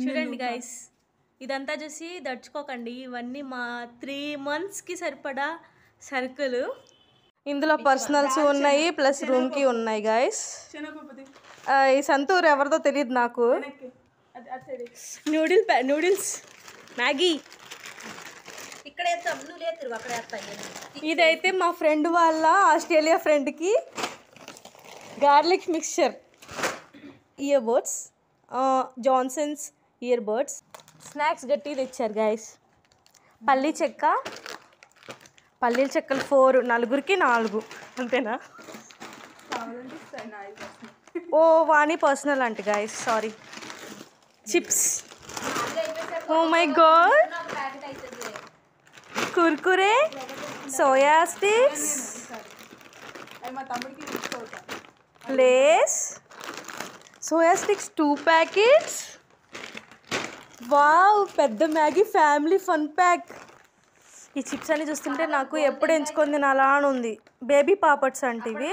చూడండి గైస్, ఇదంతా చూసి దడుచుకోకండి. ఇవన్నీ మా 3 monthsకి సరిపడా సరుకులు. ఇందులో పర్సనల్స్ ఉన్నాయి ప్లస్ రూమ్కి ఉన్నాయి గైస్. ఈ సంతూర్ ఎవరిదో తెలియదు నాకు. Noodles, Maggi. ఇదైతే మా ఫ్రెండ్ వాళ్ళ ఆస్ట్రేలియా ఫ్రెండ్కి garlic mixture, ear buds, Johnson's ear buds. Snacks గట్టి తెచ్చారు గైస్. పల్లీల చెక్కలు 4, నలుగురికి 4 అంతేనా? ఓ వాణి పర్సనల్ అంట guys, sorry. Chips, oh my God, Kurkure, soya sticks, Lay's, soya sticks 2 packets. Wow, పెద్ద మ్యాగీ ఫ్యామిలీ ఫన్ ప్యాక్. ఈ చిప్స్ అన్ని చూస్తుంటే నాకు ఎప్పుడు ఎంచుకొని తినాలా అని ఉంది. బేబీ పాపట్స్ అంటే ఇవి.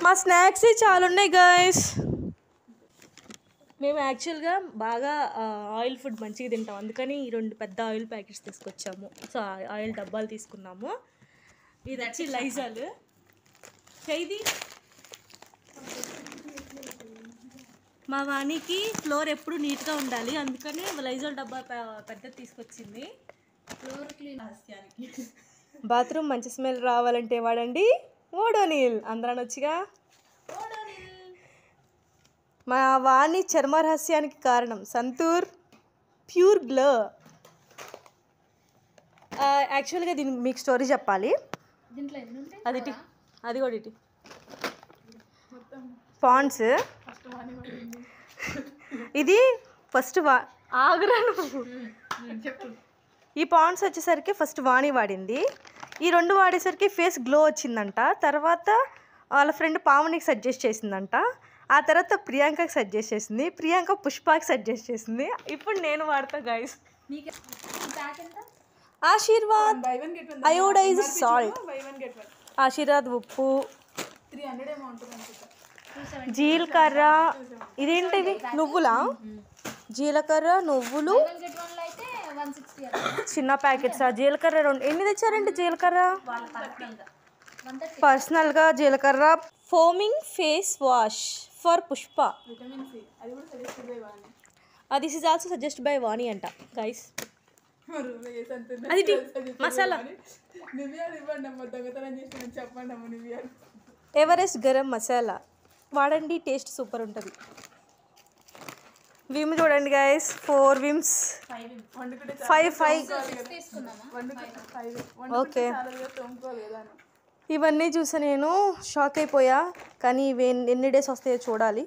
మా స్నాక్స్ చాలా ఉన్నాయి గైస్. మేము యాక్చువల్గా బాగా ఆయిల్ ఫుడ్ మంచిగా తింటాం, అందుకని ఈ 2 పెద్ద ఆయిల్ ప్యాకెట్స్ తీసుకొచ్చాము. సో ఆయిల్ డబ్బాలు తీసుకున్నాము. ఇది వచ్చి లైజాల్. ఇది మా వాణికి ఫ్లోర్ ఎప్పుడు నీట్గా ఉండాలి, అందుకని లైజాల్ డబ్బా పెద్దది తీసుకొచ్చింది. Floor clean. బాత్రూమ్ మంచి స్మెల్ రావాలంటే వాడండి ఓడోనిల్. అందరూ వచ్చిగా మా వాణి చర్మ రహస్యానికి కారణం సంతూర్ ప్యూర్ గ్లో. యాక్చువల్గా దీనికి మీకు స్టోరీ చెప్పాలి. అది కూడా ఇటు పాండ్స్. ఇది ఫస్ట్ ఆగ్రా. ఈ పాండ్స్ వచ్చేసరికి ఫస్ట్ వాణి వాడింది. ఈ 2 వాడేసరికి ఫేస్ గ్లో వచ్చిందంట. తర్వాత వాళ్ళ ఫ్రెండ్ పావనికి సజెస్ట్ చేసిందంట. ఆ తర్వాత ప్రియాంకకి సజెస్ట్ చేసింది. ప్రియాంక పుష్పకి సజెస్ట్ చేసింది. ఇప్పుడు నేను వాడతా guys. Aashirvaad iodised salt, Aashirvaad ఉప్పు, జీలకర్ర. ఇదేంటివి? నువ్వులా? జీలకర్ర, నువ్వులు చిన్న ప్యాకెట్స్. జీలకర్ర 2. ఎన్ని తెచ్చారండి జీలకర్ర? పర్సనల్గా జీలకర్ర. Foaming face wash for Pushpa. This is also suggest by Vani అంట గైస్. అది మసాలా ఎవరెస్ట్ గరం మసాలా వాడండి, టేస్ట్ సూపర్ ఉంటుంది. విమ్ చూడండి గైస్, 4 విమ్స్, 5. ఓకే, ఇవన్నీ చూసి నేను షాక్ అయిపోయా. కానీ ఇవి ఎన్ని డేస్ వస్తాయో చూడాలి.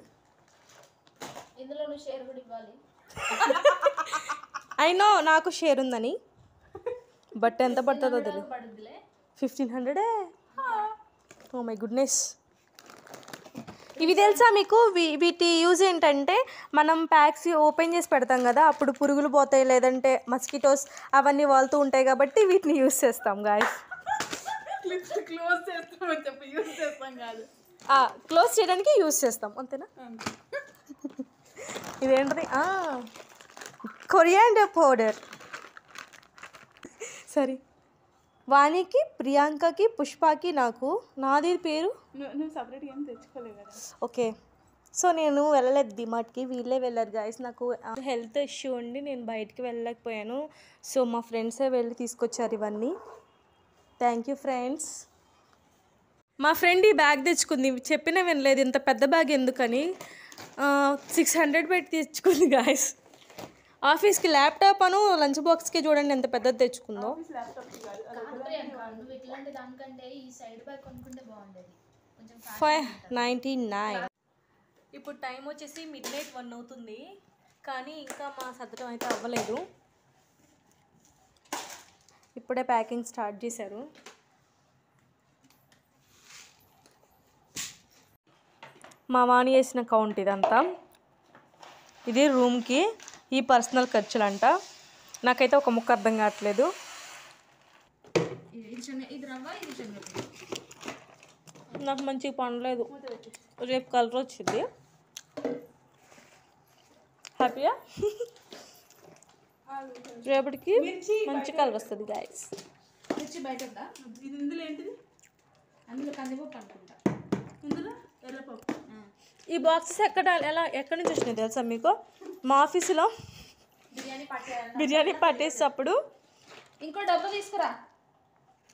అయినో నాకు షేర్ ఉందని, బట్ ఎంత పడుతుందో తెలియదు. 1500. Oh my goodness. ఇవి తెలుసా మీకు? వీటి యూజ్ ఏంటంటే మనం ప్యాక్స్ ఓపెన్ చేసి పెడతాం కదా, అప్పుడు పురుగులు పోతాయి, లేదంటే మస్కిటోస్ అవన్నీ వాళ్తూ ఉంటాయి కాబట్టి వీటిని యూజ్ చేస్తాం గాయస్. క్లోజ్ చేయడానికి యూజ్ చేస్తాం, అంతేనా? ఇదేంటది? Coriander powder. సరే, వాణికి, ప్రియాంకకి, పుష్పకి, నాకు. నాది పేరు ఓకే. సో నేను వెళ్ళలేదు డిమార్ట్కి, వీళ్ళే వెళ్ళారు గాయస్. నాకు హెల్త్ ఇష్యూ ఉండి నేను బయటికి వెళ్ళలేకపోయాను. సో మా ఫ్రెండ్సే వెళ్ళి తీసుకొచ్చారు ఇవన్నీ. Thank you friends. మా ఫ్రెండ్ ఈ బ్యాగ్ తెచ్చుకుంది, చెప్పినా వినలేదు. ఇంత పెద్ద బ్యాగ్ ఎందుకని 600 పెట్టి తెచ్చుకుంది గాయస్. ఆఫీస్కి ల్యాప్టాప్ అను లంచ్ బాక్స్కి చూడండి ఎంత పెద్దది తెచ్చుకుందో. 599. ఇప్పుడు టైం వచ్చేసి midnight 1 అవుతుంది, కానీ ఇంకా మా సర్దడం అయితే అవ్వలేదు. ఇప్పుడే ప్యాకింగ్ స్టార్ట్ చేశారు. మా వాణి వేసిన కౌంట్ ఇదంతా. ఇది రూమ్కి, ఈ పర్సనల్ ఖర్చులంట. నాకైతే ఒక ముక్క అర్థం కావట్లేదు. నాకు మంచిగా పండలేదు, రేపు కలర్ వచ్చింది. హ్యాపీయా? రేపటికి మంచి కలర్ వస్తుంది గాయస్. మిర్చి బయట ఉందా? ఇది ఇందులో ఏంటిది? అందులో కందిపప్పు అనుకుంటా, ఇందులో ఎర్రపప్పు. ఈ బాక్సెస్ ఎక్కడి నుంచి వచ్చినాయి తెలుసా మీకు? మా ఆఫీసులో బిర్యానీ పార్టీస్ అప్పుడు ఇంకో డబ్బు తీసుకురా.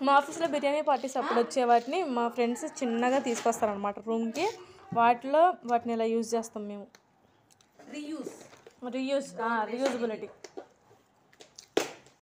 మా ఆఫీస్లో బిర్యానీ పార్టీస్ అప్పుడు వచ్చే వాటిని మా ఫ్రెండ్స్ చిన్నగా తీసుకొస్తారనమాట రూమ్కి. వాటిని ఇలా యూజ్ చేస్తాం మేము. రీయూజబిలిటీ.